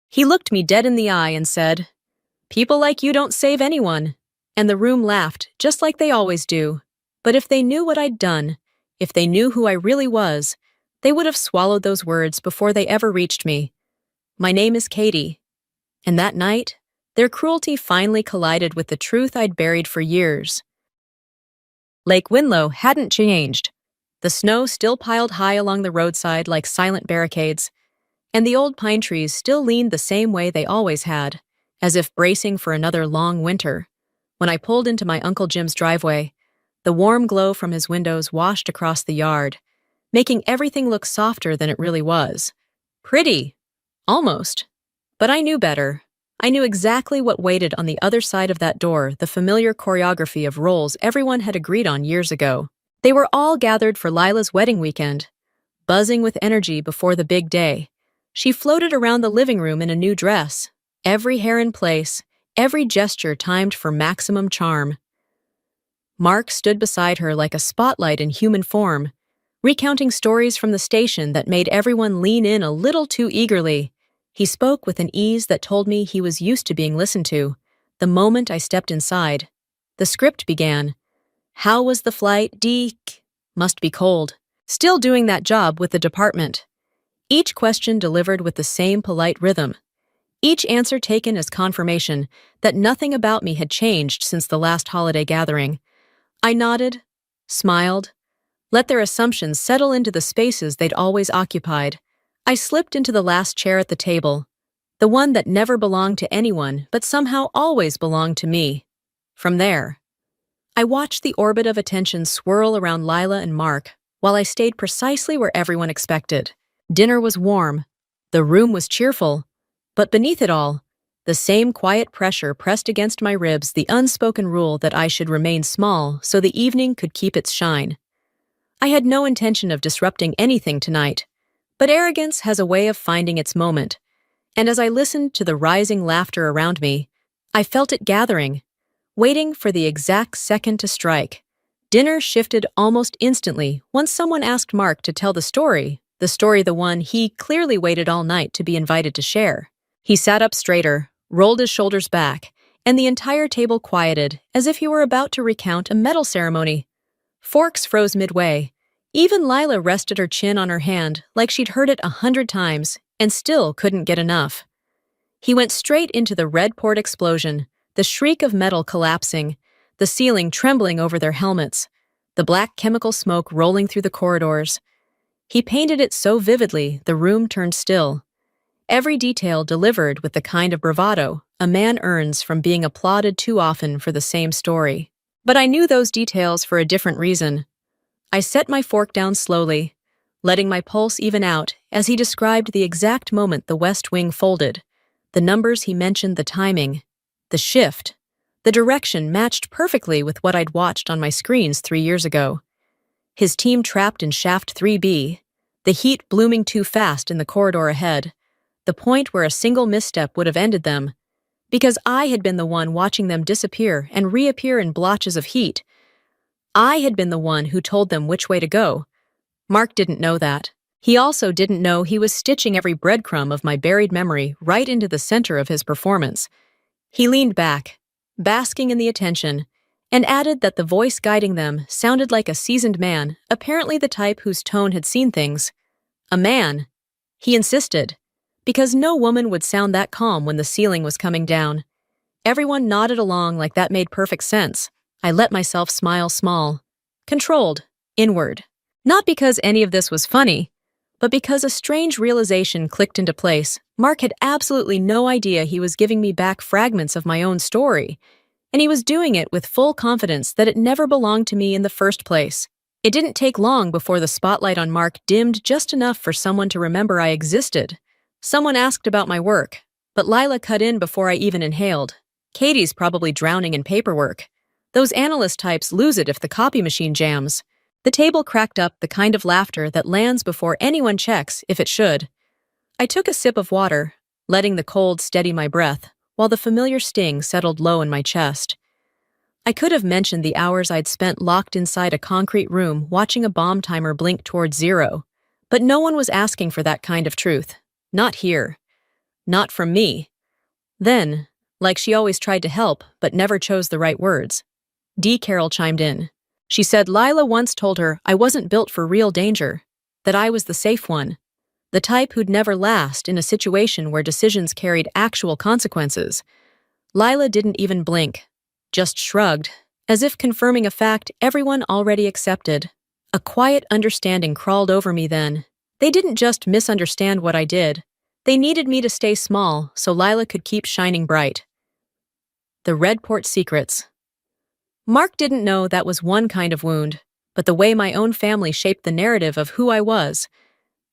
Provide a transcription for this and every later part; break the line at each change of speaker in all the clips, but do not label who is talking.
He looked me dead in the eye and said, "People like you don't save anyone." And the room laughed, just like they always do. But if they knew what I'd done, if they knew who I really was, they would have swallowed those words before they ever reached me. My name is Katie. And that night, their cruelty finally collided with the truth I'd buried for years. Lake Winlow hadn't changed. The snow still piled high along the roadside like silent barricades, and the old pine trees still leaned the same way they always had, as if bracing for another long winter. When I pulled into my Uncle Jim's driveway, the warm glow from his windows washed across the yard, making everything look softer than it really was. Pretty. Almost. But I knew better. I knew exactly what waited on the other side of that door, the familiar choreography of roles everyone had agreed on years ago. They were all gathered for Lila's wedding weekend, buzzing with energy before the big day. She floated around the living room in a new dress, every hair in place, every gesture timed for maximum charm. Mark stood beside her like a spotlight in human form, recounting stories from the station that made everyone lean in a little too eagerly. He spoke with an ease that told me he was used to being listened to. The moment I stepped inside, the script began. How was the flight? Deek. Must be cold. Still doing that job with the department. Each question delivered with the same polite rhythm. Each answer taken as confirmation that nothing about me had changed since the last holiday gathering. I nodded, smiled, let their assumptions settle into the spaces they'd always occupied. I slipped into the last chair at the table, the one that never belonged to anyone but somehow always belonged to me. From there, I watched the orbit of attention swirl around Lila and Mark while I stayed precisely where everyone expected. Dinner was warm, the room was cheerful, but beneath it all, the same quiet pressure pressed against my ribs, the unspoken rule that I should remain small so the evening could keep its shine. I had no intention of disrupting anything tonight, but arrogance has a way of finding its moment, and as I listened to the rising laughter around me, I felt it gathering, waiting for the exact second to strike. Dinner shifted almost instantly once someone asked Mark to tell the story the one he clearly waited all night to be invited to share. He sat up straighter, rolled his shoulders back, and the entire table quieted as if he were about to recount a medal ceremony. Forks froze midway. Even Lila rested her chin on her hand like she'd heard it 100 times and still couldn't get enough. He went straight into the red port explosion, the shriek of metal collapsing, the ceiling trembling over their helmets, the black chemical smoke rolling through the corridors. He painted it so vividly the room turned still. Every detail delivered with the kind of bravado a man earns from being applauded too often for the same story. But I knew those details for a different reason. I set my fork down slowly, letting my pulse even out as he described the exact moment the West Wing folded. The numbers he mentioned, the timing, the shift, the direction matched perfectly with what I'd watched on my screens 3 years ago. His team trapped in Shaft 3B, the heat blooming too fast in the corridor ahead, the point where a single misstep would have ended them, because I had been the one watching them disappear and reappear in blotches of heat. I had been the one who told them which way to go. Mark didn't know that. He also didn't know he was stitching every breadcrumb of my buried memory right into the center of his performance. He leaned back, basking in the attention, and added that the voice guiding them sounded like a seasoned man, apparently the type whose tone had seen things. A man, he insisted, because no woman would sound that calm when the ceiling was coming down. Everyone nodded along like that made perfect sense. I let myself smile small, controlled, inward. Not because any of this was funny, but because a strange realization clicked into place. Mark had absolutely no idea he was giving me back fragments of my own story, and he was doing it with full confidence that it never belonged to me in the first place. It didn't take long before the spotlight on Mark dimmed just enough for someone to remember I existed. Someone asked about my work, but Lila cut in before I even inhaled. Katie's probably drowning in paperwork. Those analyst types lose it if the copy machine jams. The table cracked up, the kind of laughter that lands before anyone checks if it should. I took a sip of water, letting the cold steady my breath, while the familiar sting settled low in my chest. I could have mentioned the hours I'd spent locked inside a concrete room watching a bomb timer blink towards 0, but no one was asking for that kind of truth. Not here. Not from me. Then, like she always tried to help but never chose the right words, D. Carol chimed in. She said Lila once told her I wasn't built for real danger, that I was the safe one, the type who'd never last in a situation where decisions carried actual consequences. Lila didn't even blink, just shrugged, as if confirming a fact everyone already accepted. A quiet understanding crawled over me then. They didn't just misunderstand what I did. They needed me to stay small so Lila could keep shining bright. The Redport Secrets. Mark didn't know that was one kind of wound, but the way my own family shaped the narrative of who I was,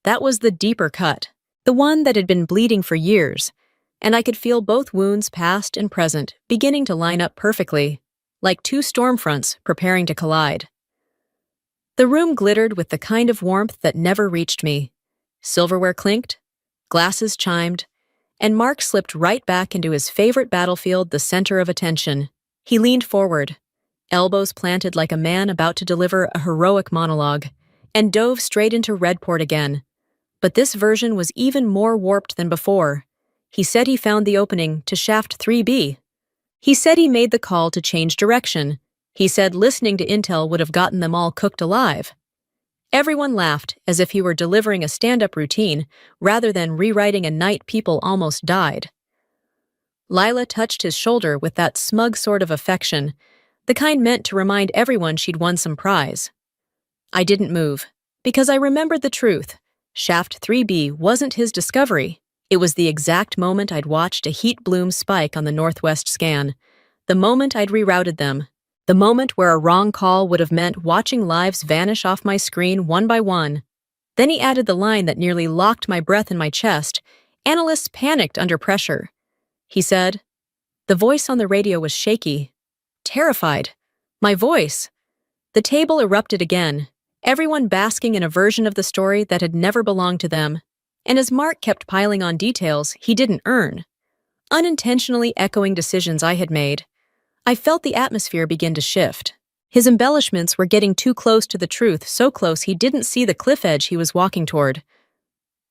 that was the deeper cut, the one that had been bleeding for years, and I could feel both wounds, past and present, beginning to line up perfectly, like two storm fronts preparing to collide. The room glittered with the kind of warmth that never reached me. Silverware clinked, glasses chimed, and Mark slipped right back into his favorite battlefield, the center of attention. He leaned forward, elbows planted like a man about to deliver a heroic monologue, and dove straight into Redport again. But this version was even more warped than before. He said he found the opening to Shaft 3B. He said he made the call to change direction. He said listening to intel would have gotten them all cooked alive. Everyone laughed as if he were delivering a stand-up routine rather than rewriting a night people almost died. Lila touched his shoulder with that smug sort of affection, the kind meant to remind everyone she'd won some prize. I didn't move, because I remembered the truth. Shaft 3B wasn't his discovery. It was the exact moment I'd watched a heat bloom spike on the Northwest scan, the moment I'd rerouted them, the moment where a wrong call would have meant watching lives vanish off my screen one by one. Then he added the line that nearly locked my breath in my chest. Analysts panicked under pressure. He said, the voice on the radio was shaky, terrified. My voice. The table erupted again, everyone basking in a version of the story that had never belonged to them. And as Mark kept piling on details he didn't earn, unintentionally echoing decisions I had made, I felt the atmosphere begin to shift. His embellishments were getting too close to the truth, so close he didn't see the cliff edge he was walking toward.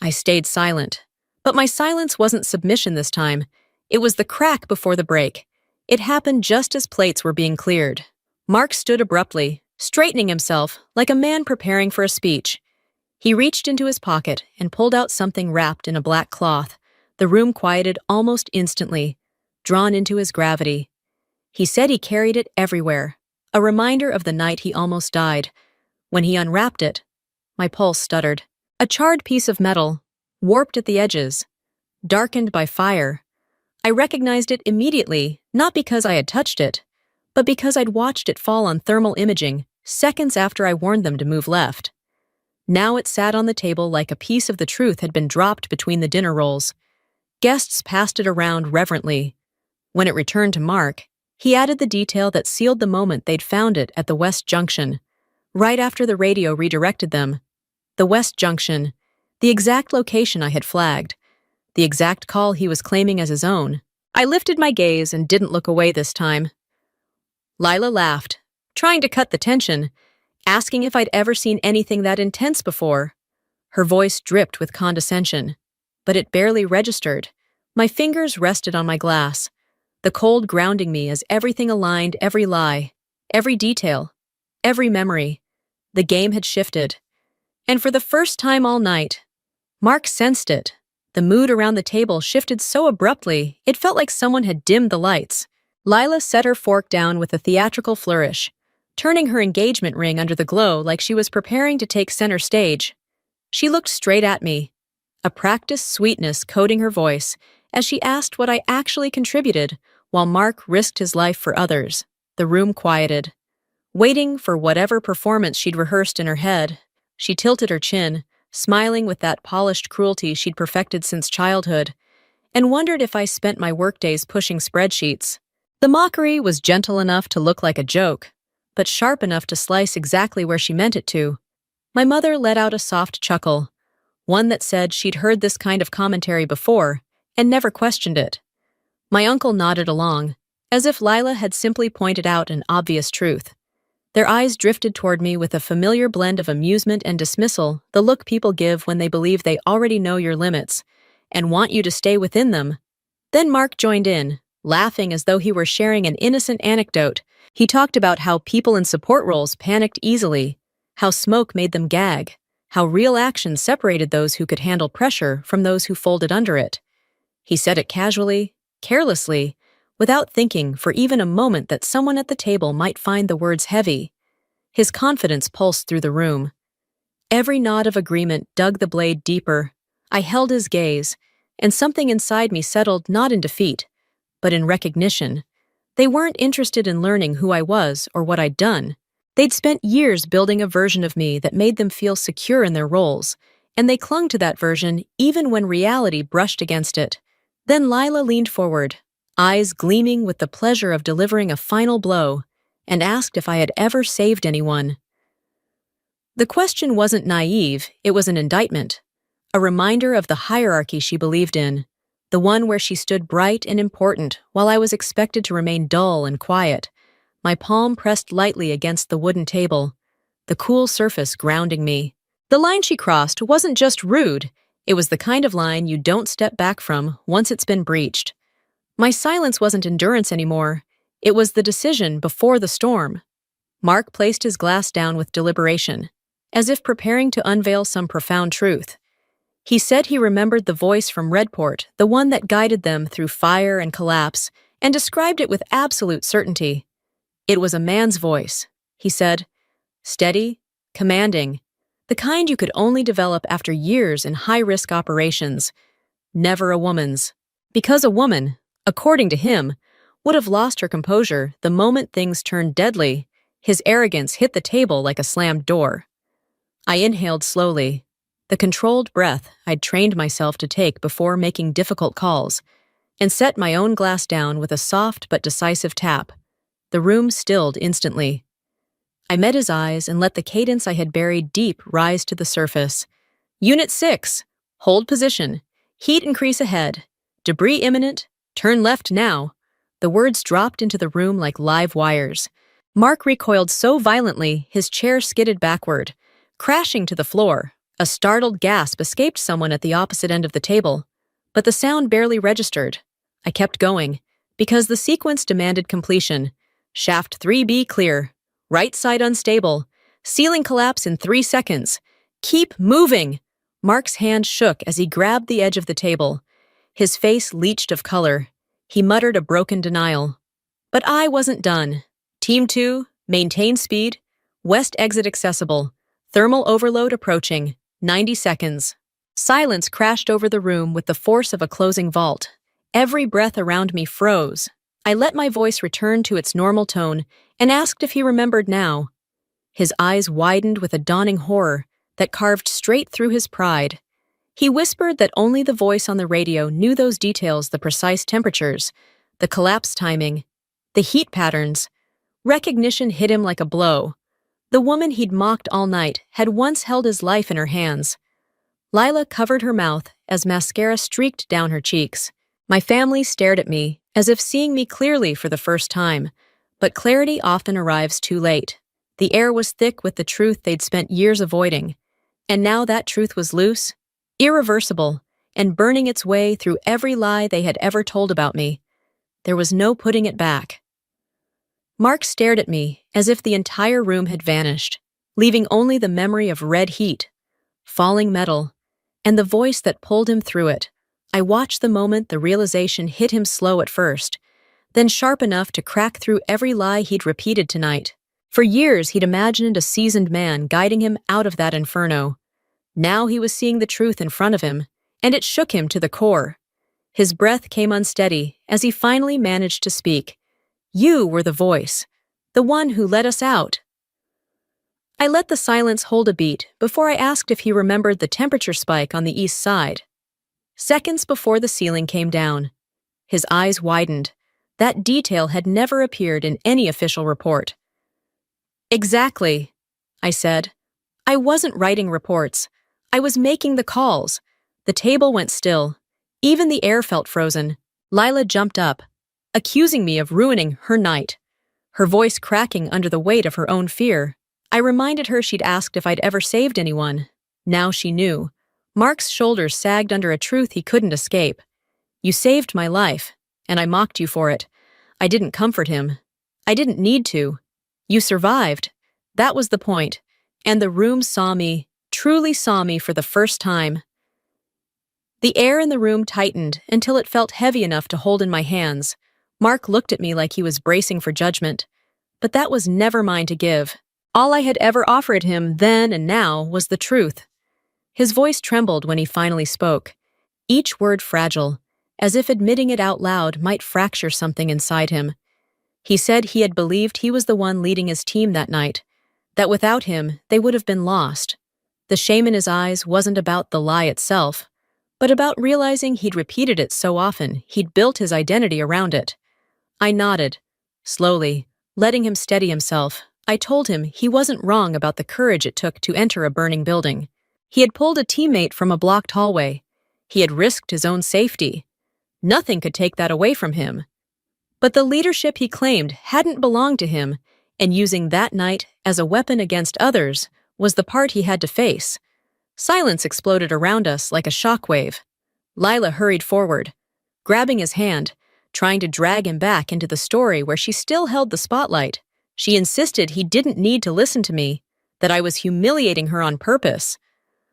I stayed silent. But my silence wasn't submission this time. It was the crack before the break. It happened just as plates were being cleared. Mark stood abruptly, straightening himself like a man preparing for a speech. He reached into his pocket and pulled out something wrapped in a black cloth. The room quieted almost instantly, drawn into his gravity. He said he carried it everywhere, a reminder of the night he almost died. When he unwrapped it, my pulse stuttered. A charred piece of metal, warped at the edges, darkened by fire. I recognized it immediately, not because I had touched it, but because I'd watched it fall on thermal imaging seconds after I warned them to move left. Now it sat on the table like a piece of the truth had been dropped between the dinner rolls. Guests passed it around reverently. When it returned to Mark, he added the detail that sealed the moment they'd found it at the West Junction, right after the radio redirected them. The West Junction, the exact location I had flagged, the exact call he was claiming as his own. I lifted my gaze and didn't look away this time. Lila laughed, trying to cut the tension, asking if I'd ever seen anything that intense before. Her voice dripped with condescension, but it barely registered. My fingers rested on my glass, the cold grounding me as everything aligned, every lie, every detail, every memory. The game had shifted. And for the first time all night, Mark sensed it. The mood around the table shifted so abruptly, it felt like someone had dimmed the lights. Lila set her fork down with a theatrical flourish, turning her engagement ring under the glow like she was preparing to take center stage. She looked straight at me, a practiced sweetness coating her voice as she asked what I actually contributed, while Mark risked his life for others. The room quieted, waiting for whatever performance she'd rehearsed in her head. She tilted her chin, smiling with that polished cruelty she'd perfected since childhood, and wondered if I spent my workdays pushing spreadsheets. The mockery was gentle enough to look like a joke, but sharp enough to slice exactly where she meant it to. My mother let out a soft chuckle, one that said she'd heard this kind of commentary before and never questioned it. My uncle nodded along, as if Lila had simply pointed out an obvious truth. Their eyes drifted toward me with a familiar blend of amusement and dismissal, the look people give when they believe they already know your limits. and want you to stay within them. Then Mark joined in, laughing as though he were sharing an innocent anecdote. He talked about how people in support roles panicked easily, how smoke made them gag, how real action separated those who could handle pressure from those who folded under it. He said it casually, carelessly, without thinking for even a moment that someone at the table might find the words heavy. His confidence pulsed through the room. Every nod of agreement dug the blade deeper. I held his gaze, and something inside me settled not in defeat, but in recognition. They weren't interested in learning who I was or what I'd done. They'd spent years building a version of me that made them feel secure in their roles, and they clung to that version even when reality brushed against it. Then Lila leaned forward, eyes gleaming with the pleasure of delivering a final blow, and asked if I had ever saved anyone. The question wasn't naive, it was an indictment, a reminder of the hierarchy she believed in, the one where she stood bright and important while I was expected to remain dull and quiet, my palm pressed lightly against the wooden table, the cool surface grounding me. The line she crossed wasn't just rude, it was the kind of line you don't step back from once it's been breached. My silence wasn't endurance anymore, it was the decision before the storm. Mark placed his glass down with deliberation, as if preparing to unveil some profound truth. He said he remembered the voice from Redport, the one that guided them through fire and collapse, and described it with absolute certainty. It was a man's voice, he said. Steady, commanding, the kind you could only develop after years in high-risk operations. Never a woman's. Because a woman, according to him, would have lost her composure the moment things turned deadly. His arrogance hit the table like a slammed door. I inhaled slowly, the controlled breath I'd trained myself to take before making difficult calls, and set my own glass down with a soft but decisive tap. The room stilled instantly. I met his eyes and let the cadence I had buried deep rise to the surface. Unit 6, hold position. Heat increase ahead. Debris imminent. Turn left now. The words dropped into the room like live wires. Mark recoiled so violently his chair skidded backward, crashing to the floor. A startled gasp escaped someone at the opposite end of the table, but the sound barely registered. I kept going, because the sequence demanded completion. Shaft 3B clear. Right side unstable. Ceiling collapse in 3 seconds. Keep moving! Mark's hand shook as he grabbed the edge of the table. His face leached of color. He muttered a broken denial. But I wasn't done. Team 2, maintain speed. West exit accessible. Thermal overload approaching. 90 seconds. Silence crashed over the room with the force of a closing vault. Every breath around me froze. I let my voice return to its normal tone and asked if he remembered now. His eyes widened with a dawning horror that carved straight through his pride. He whispered that only the voice on the radio knew those details, the precise temperatures, the collapse timing, the heat patterns. Recognition hit him like a blow. The woman he'd mocked all night had once held his life in her hands. Lila covered her mouth as mascara streaked down her cheeks. My family stared at me, as if seeing me clearly for the first time, but clarity often arrives too late. The air was thick with the truth they'd spent years avoiding, and now that truth was loose, irreversible, and burning its way through every lie they had ever told about me. There was no putting it back. Mark stared at me as if the entire room had vanished, leaving only the memory of red heat, falling metal, and the voice that pulled him through it. I watched the moment the realization hit him slow at first, then sharp enough to crack through every lie he'd repeated tonight. For years he'd imagined a seasoned man guiding him out of that inferno. Now he was seeing the truth in front of him, and it shook him to the core. His breath came unsteady as he finally managed to speak. You were the voice, the one who let us out. I let the silence hold a beat before I asked if he remembered the temperature spike on the east side. Seconds before the ceiling came down. His eyes widened. That detail had never appeared in any official report. Exactly, I said. I wasn't writing reports. I was making the calls. The table went still. Even the air felt frozen. Lila jumped up, accusing me of ruining her night, her voice cracking under the weight of her own fear. I reminded her she'd asked if I'd ever saved anyone. Now she knew. Mark's shoulders sagged under a truth he couldn't escape. You saved my life, and I mocked you for it. I didn't comfort him. I didn't need to. You survived. That was the point. And the room saw me, truly saw me for the first time. The air in the room tightened until it felt heavy enough to hold in my hands. Mark looked at me like he was bracing for judgment. But that was never mine to give. All I had ever offered him then and now was the truth. His voice trembled when he finally spoke, each word fragile, as if admitting it out loud might fracture something inside him. He said he had believed he was the one leading his team that night, that without him they would have been lost. The shame in his eyes wasn't about the lie itself, but about realizing he'd repeated it so often he'd built his identity around it. I nodded, slowly, letting him steady himself. I told him he wasn't wrong about the courage it took to enter a burning building. He had pulled a teammate from a blocked hallway. He had risked his own safety. Nothing could take that away from him. But the leadership he claimed hadn't belonged to him, and using that night as a weapon against others was the part he had to face. Silence exploded around us like a shockwave. Lila hurried forward, grabbing his hand, trying to drag him back into the story where she still held the spotlight. She insisted he didn't need to listen to me, that I was humiliating her on purpose.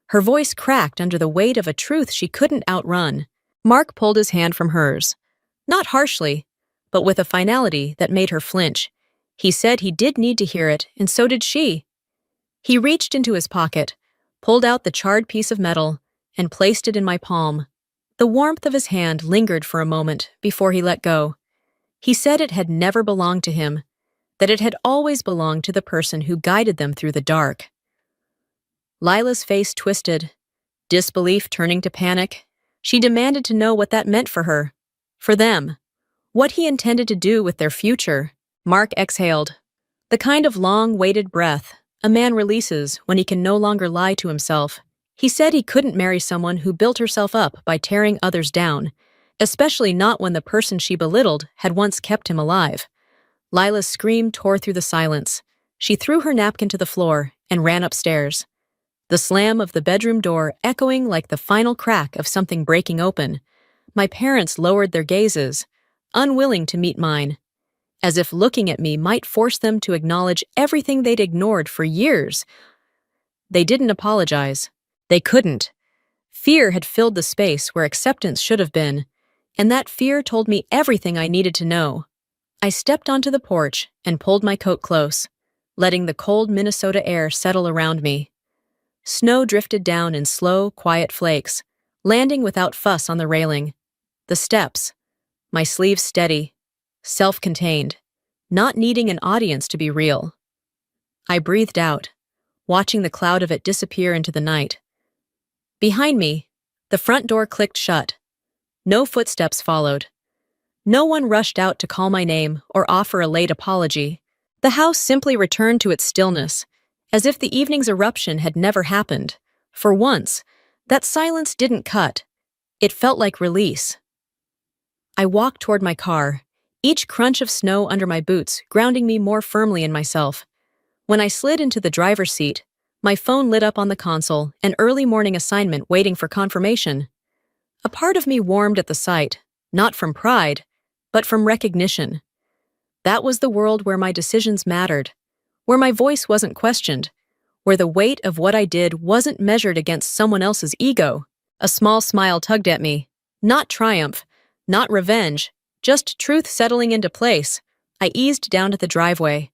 Her voice cracked under the weight of a truth she couldn't outrun. Mark pulled his hand from hers, not harshly, but with a finality that made her flinch. He said he did need to hear it, and so did she. He reached into his pocket, pulled out the charred piece of metal, and placed it in my palm. The warmth of his hand lingered for a moment before he let go. He said it had never belonged to him, that it had always belonged to the person who guided them through the dark. Lila's face twisted, disbelief turning to panic. She demanded to know what that meant for her, for them, what he intended to do with their future. Mark exhaled, the kind of long-waited breath a man releases when he can no longer lie to himself. He said he couldn't marry someone who built herself up by tearing others down, especially not when the person she belittled had once kept him alive. Lila's scream tore through the silence. She threw her napkin to the floor and ran upstairs, the slam of the bedroom door echoing like the final crack of something breaking open. My parents lowered their gazes, unwilling to meet mine, as if looking at me might force them to acknowledge everything they'd ignored for years. They didn't apologize. They couldn't. Fear had filled the space where acceptance should have been, and that fear told me everything I needed to know. I stepped onto the porch and pulled my coat close, letting the cold Minnesota air settle around me. Snow drifted down in slow, quiet flakes, landing without fuss on the railing. The steps, my sleeves steady, self-contained, not needing an audience to be real. I breathed out, watching the cloud of it disappear into the night. Behind me, the front door clicked shut. No footsteps followed. No one rushed out to call my name or offer a late apology. The house simply returned to its stillness, as if the evening's eruption had never happened. For once, that silence didn't cut. It felt like release. I walked toward my car, each crunch of snow under my boots grounding me more firmly in myself. When I slid into the driver's seat, my phone lit up on the console, an early morning assignment waiting for confirmation. A part of me warmed at the sight, not from pride, but from recognition. That was the world where my decisions mattered, where my voice wasn't questioned, where the weight of what I did wasn't measured against someone else's ego. A small smile tugged at me. Not triumph, not revenge, just truth settling into place. I eased down to the driveway,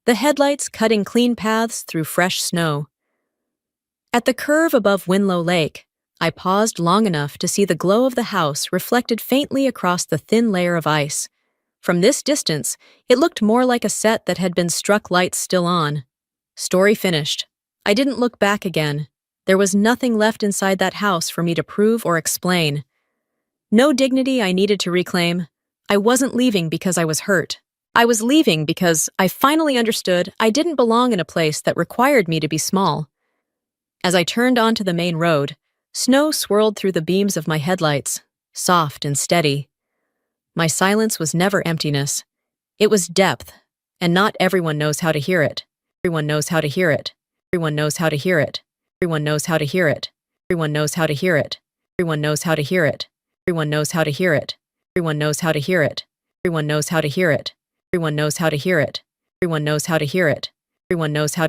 the headlights cutting clean paths through fresh snow. At the curve above Winlow Lake, I paused long enough to see the glow of the house reflected faintly across the thin layer of ice. From this distance, it looked more like a set that had been struck lights still on. Story finished. I didn't look back again. There was nothing left inside that house for me to prove or explain. No dignity I needed to reclaim. I wasn't leaving because I was hurt. I was leaving because I finally understood I didn't belong in a place that required me to be small. As I turned onto the main road, snow swirled through the beams of my headlights, soft and steady. My silence was never emptiness. It was depth, and not everyone knows how to hear it. Everyone knows how to hear it. Everyone knows how to hear it. Everyone knows how to hear it. Everyone knows how to hear it. Everyone knows how to hear it. Everyone knows how to hear it. Everyone knows how to hear it. Everyone knows how to hear it. Everyone knows how to hear it. Everyone knows how to hear it. Everyone knows how to